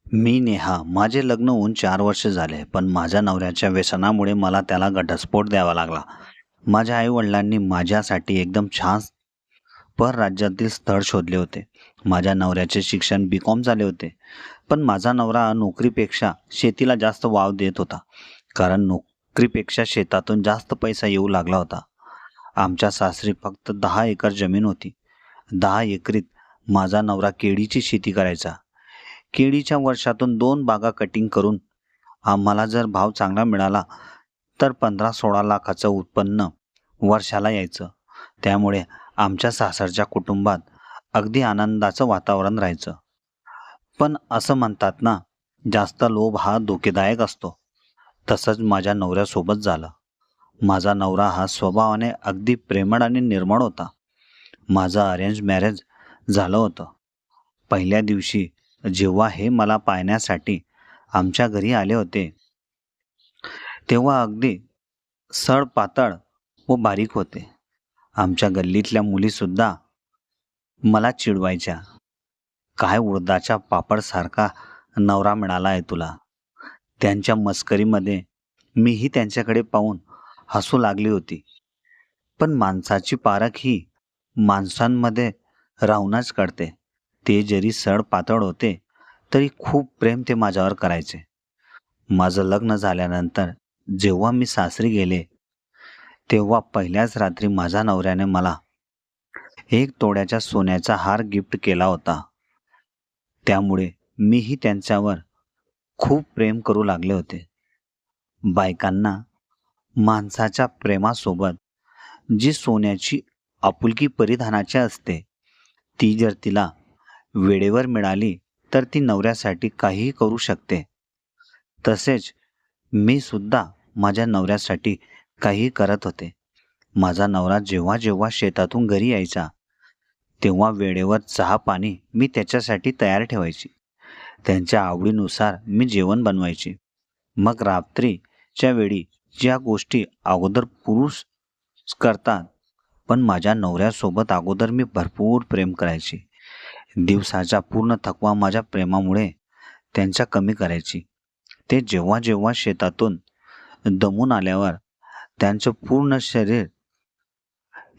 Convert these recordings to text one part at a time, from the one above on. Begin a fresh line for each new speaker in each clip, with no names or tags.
मी नेहा. माझे लग्न होऊन 4 वर्ष झाले, पण माझ्या नवऱ्याच्या व्यसनामुळे मला त्याला घटस्फोट द्यावा लागला. माझ्या आईवडिलांनी माझ्यासाठी एकदम छान परराज्यातील स्थळ शोधले होते. माझ्या नवऱ्याचे शिक्षण बी.कॉम झाले होते, पण माझा नवरा नोकरीपेक्षा शेतीला जास्त वाव देत होता, कारण नोकरीपेक्षा शेतातून जास्त पैसा येऊ लागला होता. आमच्या सासरी फक्त 10 एकर जमीन होती. 10 एकरीत माझा नवरा केळीची शेती करायचा. केळीच्या वर्षातून 2 बागा कटिंग करून आम्हाला जर भाव चांगला मिळाला तर 15-16 लाखाचं उत्पन्न वर्षाला यायचं. त्यामुळे आमच्या सासरच्या कुटुंबात अगदी आनंदाचं वातावरण राहायचं. पण असं म्हणतात ना, जास्त लोभ हा धोकेदायक असतो. तसंच माझ्या नवऱ्यासोबत झालं. माझा नवरा हा स्वभावाने अगदी प्रेमळ आणि निर्मळ होता. माझं अरेंज मॅरेज झालं होतं. पहिल्या दिवशी जेव्हा हे मला पाहण्यासाठी आमच्या घरी आले होते, तेव्हा अगदी सडपातळ व बारीक होते. आमच्या गल्लीतल्या मुलीसुद्धा मला चिडवायच्या, "काय उडदाच्या पापडसारखा नवरा मिळाला आहे तुला." त्यांच्या मस्करीमध्ये मीही त्यांच्याकडे पाहून हसू लागली होती. पण माणसाची पारख ही माणसांमध्ये राहूनच कळते. ते जरी सडपातळ होते तरी खूप प्रेम ते माझ्यावर करायचे. माझं लग्न झाल्यानंतर जेव्हा मी सासरी गेले, तेव्हा पहिल्याच रात्री माझ्या नवऱ्याने मला 1 तोळ्याच्या सोन्याचा हार गिफ्ट केला होता. त्यामुळे मीही त्यांच्यावर खूप प्रेम करू लागले होते. बायकांना माणसाच्या प्रेमासोबत जी सोन्याची आपुलकी परिधानाची असते, ती जर तिला वेळेवर मिळाली तर ती नवऱ्यासाठी काहीही करू शकते. तसेच मी सुद्धा माझ्या नवऱ्यासाठी काहीही करत होते. माझा नवरा जेव्हा जेव्हा शेतातून घरी यायचा, तेव्हा वेळेवर चहा पाणी मी त्याच्यासाठी तयार ठेवायची. त्यांच्या आवडीनुसार मी जेवण बनवायचे. मग रात्रीच्या वेळी ज्या गोष्टी अगोदर पुरुष करतात, पण माझ्या नवऱ्यासोबत अगोदर मी भरपूर प्रेम करायचे. दिवसाचा पूर्ण थकवा माझ्या प्रेमामुळे त्यांच्या कमी करायची. ते जेव्हा जेव्हा शेतातून दमून आल्यावर त्यांचं पूर्ण शरीर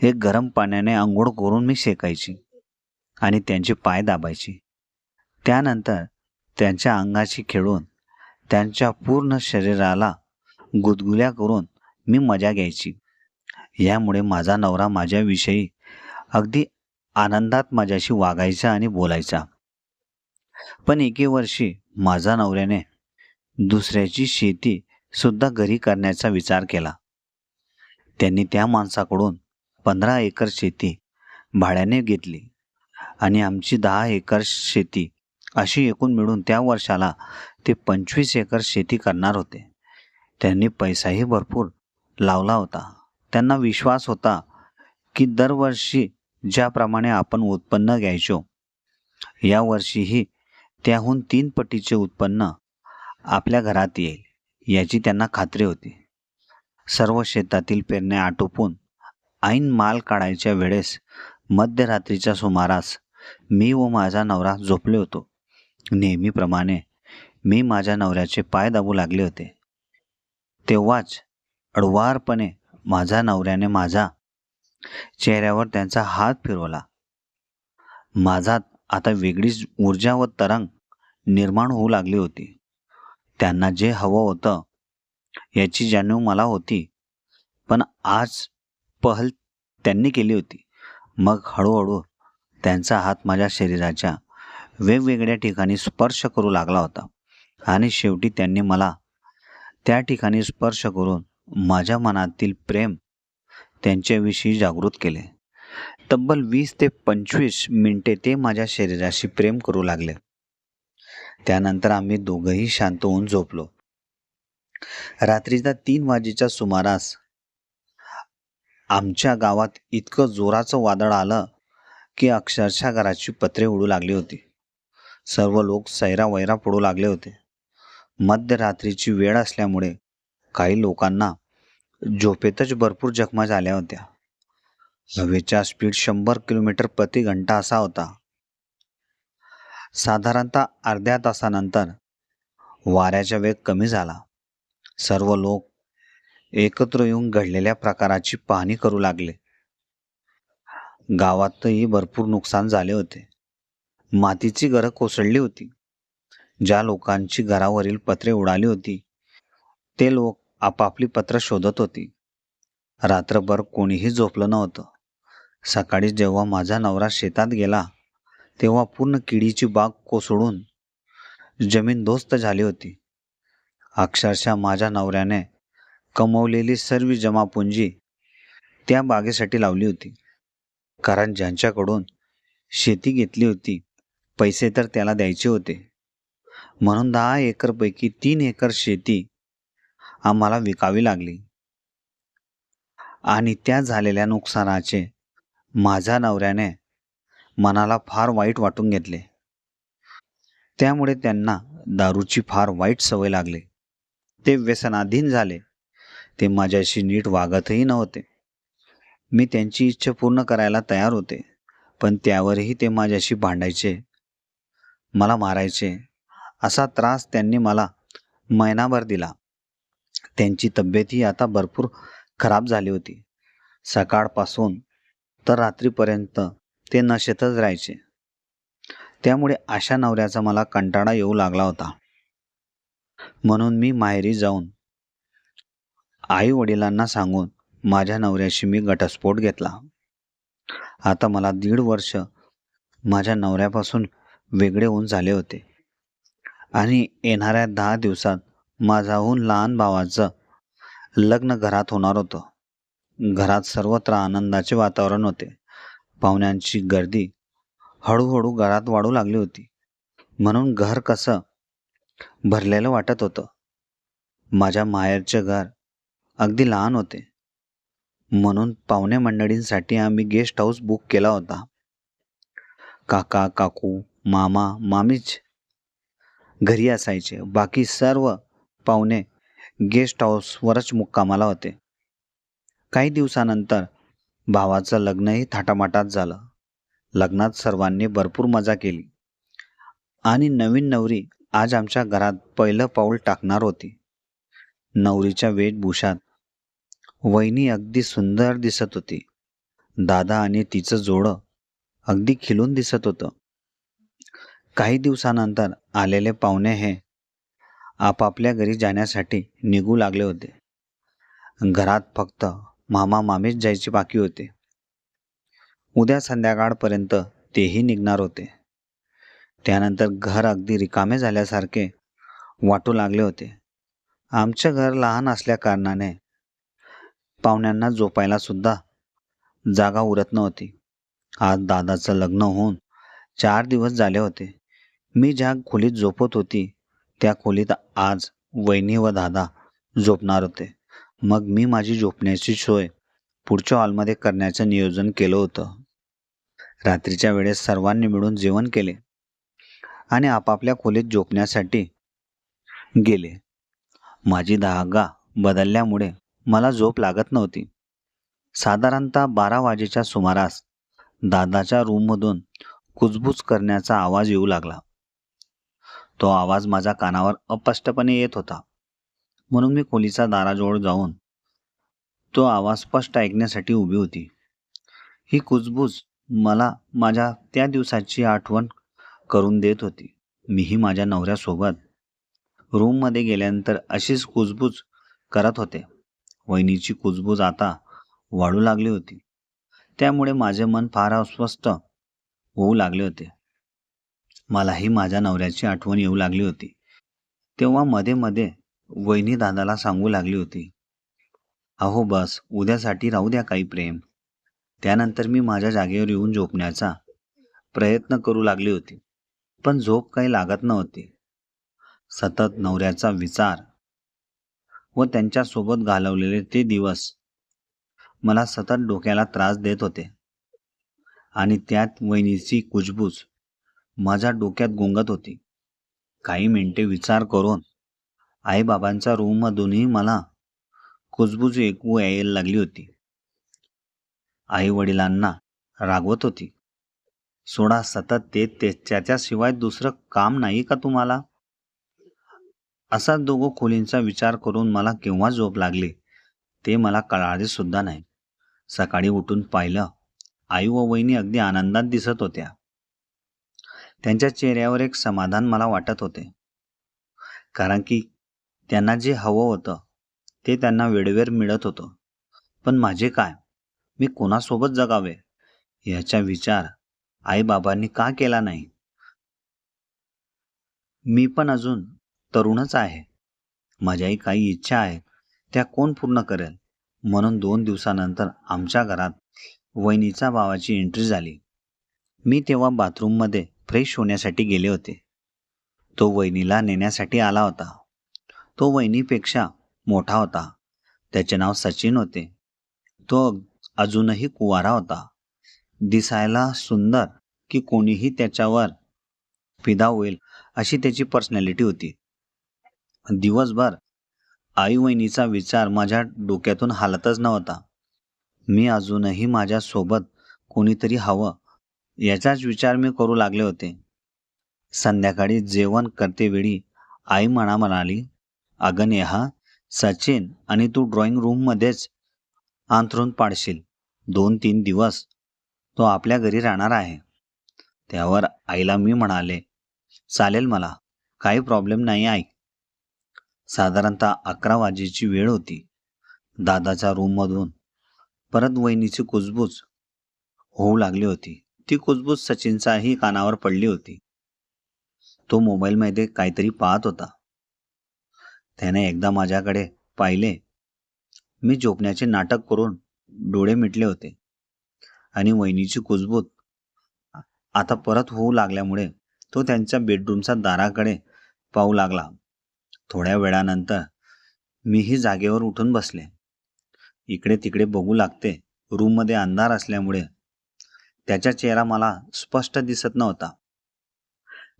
हे गरम पाण्याने अंघोळ करून मी शेकायची आणि त्यांचे पाय दाबायची. त्यानंतर त्यांच्या अंगाशी खेळून त्यांच्या पूर्ण शरीराला गुदगुल्या करून मी मजा घ्यायची. यामुळे माझा नवरा माझ्याविषयी अगदी आनंदात माझ्याशी वागायचा आणि बोलायचा. पण एके वर्षी माझ्या नवऱ्याने दुसऱ्याची शेती सुद्धा घरी करण्याचा विचार केला. त्यांनी त्या माणसाकडून 15 एकर शेती भाड्याने घेतली आणि आमची 10 एकर शेती, अशी एकूण मिळून त्या वर्षाला ते 25 एकर शेती करणार होते. त्यांनी पैसाही भरपूर लावला होता. त्यांना विश्वास होता की दरवर्षी ज्याप्रमाणे आपण उत्पन्न घ्यायचो, यावर्षीही त्याहून 3 पटीचे उत्पन्न आपल्या घरात येईल, याची त्यांना खात्री होती. सर्व शेतातील पेरण्या आटोपून ऐन माल काढायच्या वेळेस मध्यरात्रीच्या सुमारास मी व माझा नवरा झोपले होतो. नेहमीप्रमाणे मी माझ्या नवऱ्याचे पाय दाबू लागले होते. तेव्हाच अडवारपणे माझ्या नवऱ्याने माझ्या चेहऱ्यावर त्यांचा हात फिरवला. माझ्यात आता वेगळीच ऊर्जा व तरंग निर्माण होऊ लागली होती. त्यांना जे हवं होतं याची जाणीव मला होती, पण आज पहल त्यांनी केली होती. मग हळूहळू त्यांचा हात माझ्या शरीराच्या वेगवेगळ्या ठिकाणी स्पर्श करू लागला होता आणि शेवटी त्यांनी मला त्या ठिकाणी स्पर्श करून माझ्या मनातील प्रेम त्यांच्याविषयी जागृत केले. तब्बल 20 ते 25 मिनिटे ते माझ्या शरीराशी प्रेम करू लागले. त्यानंतर आम्ही दोघंही शांत होऊन झोपलो. रात्रीच्या 3 वाजेच्या सुमारास आमच्या गावात इतकं जोराचं वादळ आलं की अक्षरशः घराची पत्रे उडू लागली होती. सर्व लोक सैरावैरा पडू लागले होते. मध्यरात्रीची वेळ असल्यामुळे काही लोकांना झोपेतच भरपूर जखमा झाल्या होत्या. हवेचा स्पीड 100 किलोमीटर प्रति घंटा असा होता. साधारणतः अर्ध्या तासानंतर वाऱ्याचा वेग कमी झाला. सर्व लोक एकत्र येऊन घडलेल्या प्रकाराची पाहणी करू लागले. गावातही भरपूर नुकसान झाले होते. मातीची घरं कोसळली होती. ज्या लोकांची घरावरील पत्रे उडाली होती ते लोक आपापली पत्र शोधत होती. रात्रभर कोणीही झोपलं नव्हतं. सकाळी जेव्हा माझा नवरा शेतात गेला तेव्हा पूर्ण किडीची बाग कोसळून जमीन दोस्त झाली होती. अक्षरशः माझ्या नवऱ्याने कमवलेली सर्व जमापुंजी त्या बागेसाठी लावली होती. कारण ज्यांच्याकडून शेती घेतली होती पैसे तर त्याला द्यायचे होते. म्हणून 10 एकरपैकी 3 एकर शेती आम्हाला विकावी लागली. आणि त्या झालेल्या नुकसानाचे माझ्या नवऱ्याने मनाला फार वाईट वाटून घेतले. त्यामुळे त्यांना दारूची फार वाईट सवय लागली. ते व्यसनाधीन झाले. ते माझ्याशी नीट वागतही नव्हते. मी त्यांची इच्छा पूर्ण करायला तयार होते, पण त्यावरही ते माझ्याशी भांडायचे, मला मारायचे. असा त्रास त्यांनी मला महिनाभर दिला. त्यांची तब्येतही आता भरपूर खराब झाली होती. सकाळपासून तर रात्रीपर्यंत ते नशेतच राहायचे. त्यामुळे अशा नवऱ्याचा मला कंटाळा येऊ लागला होता. म्हणून मी माहेरी जाऊन आई वडिलांना सांगून माझ्या नवऱ्याशी मी घटस्फोट घेतला. आता मला 1.5 वर्ष माझ्या नवऱ्यापासून वेगळे होऊन झाले होते आणि येणाऱ्या 10 दिवसात माझ्याहून लहान भावाचं लग्न घरात होणार होतं. घरात सर्वत्र आनंदाचे वातावरण होते. पाहुण्यांची गर्दी हळूहळू घरात वाढू लागली होती. म्हणून घर कसं भरलेलं वाटत होतं. माझ्या माहेरचे घर अगदी लहान होते. म्हणून पाहुणे मंडळींसाठी आम्ही गेस्ट हाऊस बुक केला होता. काका काकू मामा मामीच घरी असायचे. बाकी सर्व पाहुणे गेस्ट हाऊसवरच मुक्कामाला होते. काही दिवसानंतर भावाचं लग्नही थाटामाटात झालं. लग्नात सर्वांनी भरपूर मजा केली आणि नवीन नवरी आज आमच्या घरात पहिलं पाऊल टाकणार होती. नवरीच्या वेशभूषात वहिनी अगदी सुंदर दिसत होती. दादा आणि तिचं जोडं अगदी खिलून दिसत होतं. काही दिवसानंतर आलेले पाहुणे हे आपापल्या घरी जाण्यासाठी निघू लागले होते. घरात फक्त मामा मामीच जायचे बाकी होते. उद्या संध्याकाळपर्यंत तेही निघणार होते. त्यानंतर घर अगदी रिकामे झाल्यासारखे वाटू लागले होते. आमचं घर लहान असल्या कारणाने पाहुण्यांना झोपायला सुद्धा जागा उरत नव्हती. आज दादाचं लग्न होऊन 4 दिवस झाले होते. मी ज्या खोलीत झोपत होती त्या खोलीत आज वहिनी व दादा झोपणार होते. मग मी माझी झोपण्याची सोय पुढच्या हॉलमध्ये करण्याचं नियोजन केलं होतं. रात्रीच्या वेळेस सर्वांनी मिळून जेवण केले आणि आपापल्या खोलीत झोपण्यासाठी गेले. माझी जागा बदलल्यामुळे मला झोप लागत नव्हती. साधारणतः 12 वाजेच्या सुमारास दादाच्या रूममधून कुजबुज करण्याचा आवाज येऊ लागला. तो आवाज माझ्या कानावर अस्पष्टपणे येत होता. म्हणून मी खोलीच्या दाराजवळ जाऊन तो आवाज स्पष्ट ऐकण्यासाठी उभी होती. ही कुजबुज मला माझ्या त्या दिवसाची आठवण करून देत होती. मीही माझ्या नवऱ्यासोबत रूममध्ये गेल्यानंतर अशीच कुजबुज करत होते. वहिनीची कुजबुज आता वाढू लागली होती. त्यामुळे माझे मन फार अस्वस्थ होऊ लागले होते. मलाही माझ्या नवऱ्याची आठवण येऊ लागली होती. तेव्हा मध्ये मध्ये वहिनी दादाला सांगू लागली होती, अहो बस, उद्यासाठी राहू द्या काही प्रेम. त्यानंतर मी माझ्या जागेवर येऊन झोपण्याचा प्रयत्न करू लागली होती, पण झोप काही लागत नव्हती. सतत नवऱ्याचा विचार व त्यांच्यासोबत घालवलेले ते दिवस मला सतत डोक्याला त्रास देत होते आणि त्यात वहिनीची कुजबूज माझ्या डोक्यात गुंगत होती. काही मिनिटे विचार करून आईबाबांच्या रूममधूनही मला कुजबूज ऐकू यायला लागली होती. आई वडिलांना रागवत होती. सोडा सतत त्याच्याशिवाय दुसरं काम नाही का तुम्हाला? असा दोघं खोलींचा विचार करून मला केव्हा झोप लागली ते मला कळाले सुद्धा नाही. सकाळी उठून पाहिलं, आई व वहिनी अगदी आनंदात दिसत होत्या. त्यांच्या चेहऱ्यावर एक समाधान मला वाटत होते, कारण की त्यांना जे हवं होतं ते त्यांना वेळेवर मिळत होतं. पण माझे काय? मी कोणासोबत जगावे याचा विचार आई-बाबांनी का केला नाही? मी पण अजून तरुणच आहे. माझ्याही काही इच्छा आहेत, त्या कोण पूर्ण करेल? म्हणून 2 दिवसानंतर आमच्या घरात वहिनीच्या भावाची एंट्री झाली. मी तेव्हा बाथरूममध्ये फ्रेश होण्यासाठी गेले होते. तो वहिनीला नेण्यासाठी आला होता. तो वहिनीपेक्षा मोठा होता. त्याचे नाव सचिन होते. तो अजूनही कुवारा होता. दिसायला सुंदर की कोणीही त्याच्यावर फिदा होईल अशी त्याची पर्सनॅलिटी होती. दिवसभर आई वहिनीचा विचार माझ्या डोक्यातून हालतच नव्हता. मी अजूनही माझ्यासोबत कोणीतरी हवं याचाच विचार मी करू लागले होते. संध्याकाळी जेवण करतेवेळी आई म्हणाली, "अगं नेहा, सचिन आणि तू ड्रॉइंग रूममध्येच अंथरूण पाडशील. 2-3 दिवस तो आपल्या घरी राहणार आहे." त्यावर आईला मी म्हणाले, "चालेल मला, काही प्रॉब्लेम नाही आई." साधारणतः 11 वाजेची वेळ होती. दादाच्या रूममधून परत वहिनीची कुजबूज होऊ लागली होती. ती कुजबूज सचिनच्याही कानावर पडली होती. तो मोबाईलमध्ये काहीतरी पाहत होता. त्याने एकदा माझ्याकडे पाहिले. मी झोपण्याचे नाटक करून डोळे मिटले होते आणि वहिनीची कुजबूज आता परत होऊ लागल्यामुळे तो त्यांच्या बेडरूमच्या दाराकडे पाहू लागला. थोड्या वेळानंतर मीही जागेवर उठून बसले. इकडे तिकडे बघू लागते. रूममध्ये अंधार असल्यामुळे त्याचा चेहरा मला स्पष्ट दिसत नव्हता.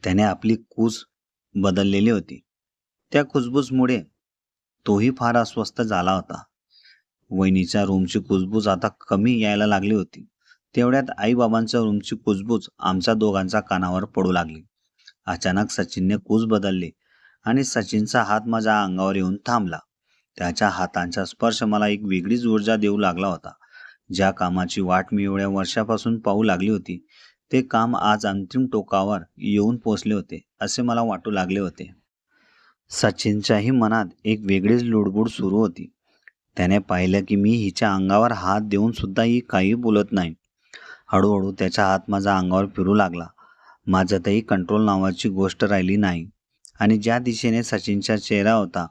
त्याने आपली कूस बदललेली होती. त्या कुजबूजमुळे तोही फार अस्वस्थ झाला होता. वहिनीच्या रूमची कुजबूज आता कमी यायला लागली होती. तेवढ्यात आईबाबांच्या रूमची कुजबूज आमच्या दोघांच्या कानावर पडू लागली. अचानक सचिनने कूस बदलली आणि सचिनचा हात माझ्या अंगावर येऊन थांबला. त्याच्या हातांचा स्पर्श मला एक वेगळीच ऊर्जा देऊ लागला होता. ज्या कामाची वाट मी एवढ्या वर्षापासून पाहू लागली होती, ते काम आज अंतिम टोकावर येऊन पोचले होते असे मला वाटू लागले होते. सचिनच्याही मनात एक वेगळीच लुडबुड सुरू होती. त्याने पाहिलं की मी हिच्या अंगावर हात देऊन सुद्धा ही काही बोलत नाही. हळूहळू त्याचा हात माझ्या अंगावर फिरू लागला. माझ्यातही कंट्रोल नावाची गोष्ट राहिली नाही आणि ज्या दिशेने सचिनचा चेहरा होता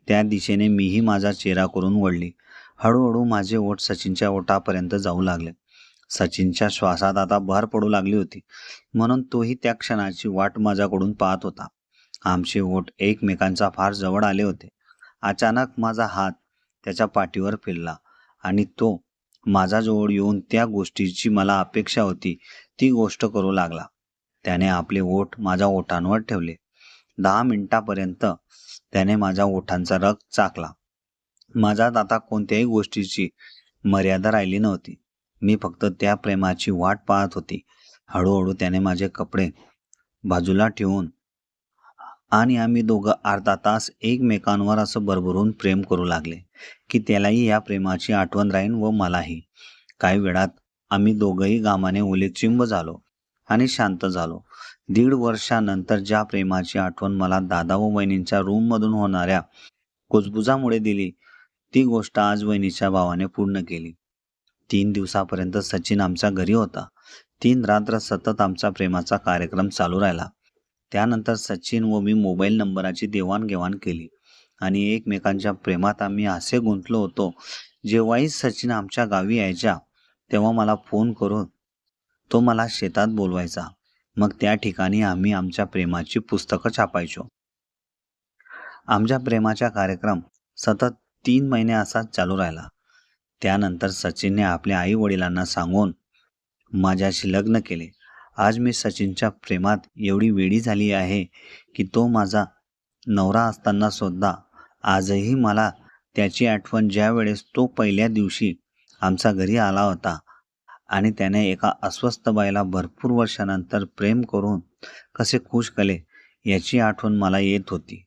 त्या दिशेने मीही माझा चेहरा करून वळली. हळूहळू माझे ओठ सचिनच्या ओठापर्यंत जाऊ लागले. सचिनच्या श्वासात आता भर पडू लागली होती, म्हणून तोही त्या क्षणाची वाट माझ्याकडून पाहत होता. आमचे ओठ एकमेकांच्या फार जवळ आले होते. अचानक माझा हात त्याच्या पाठीवर फिरला आणि तो माझ्याजवळ येऊन त्या गोष्टीची मला अपेक्षा होती ती गोष्ट करू लागला. त्याने आपले ओठ माझ्या ओठांवर ठेवले. 10 मिनिटांपर्यंत त्याने माझ्या ओठांचा रग चाखला. माझ्यात आता कोणत्याही गोष्टीची मर्यादा राहिली नव्हती. मी फक्त त्या प्रेमाची वाट पाहत होती. हळूहळू त्याने माझे कपडे बाजूला ठेवून आणि आम्ही दोघं अर्धा तास एकमेकांवर असं भरभरून प्रेम करू लागले की त्यालाही या प्रेमाची आठवण राहील व मलाही. काही वेळात आम्ही दोघंही घामाने ओलेचिंब झालो आणि शांत झालो. 1.5 वर्षानंतर ज्या प्रेमाची आठवण मला दादा व वहिनींच्या रूममधून होणाऱ्या कुजबुजामुळे दिली, ती गोष्ट आज वहिनीच्या भावाने पूर्ण केली. 3 दिवसापर्यंत सचिन आमच्या घरी होता. 3 रात्र सतत आमचा प्रेमाचा कार्यक्रम चालू राहिला. त्यानंतर सचिन व मी मोबाईल नंबराची देवाणघेवाण केली आणि एकमेकांच्या प्रेमात आम्ही असे गुंतलो होतो. जेव्हाही सचिन आमच्या गावी यायचा तेव्हा मला फोन करून तो मला शेतात बोलवायचा. मग त्या ठिकाणी आम्ही आमच्या प्रेमाची पुस्तकं छापायचो. आमच्या प्रेमाचा कार्यक्रम सतत 3 महिने असाच चालू राहिला. त्यानंतर सचिनने आपल्या आई वडिलांना सांगून माझ्याशी लग्न केले. आज मी सचिनच्या प्रेमात एवढी वेडी झाली आहे की तो माझा नवरा असताना सुद्धा आजही मला त्याची आठवण ज्या वेळेस तो पहिल्या दिवशी आमच्या घरी आला होता आणि त्याने एका अस्वस्थ बाईला भरपूर वर्षानंतर प्रेम करून कसे खुश केले याची आठवण मला येत होती.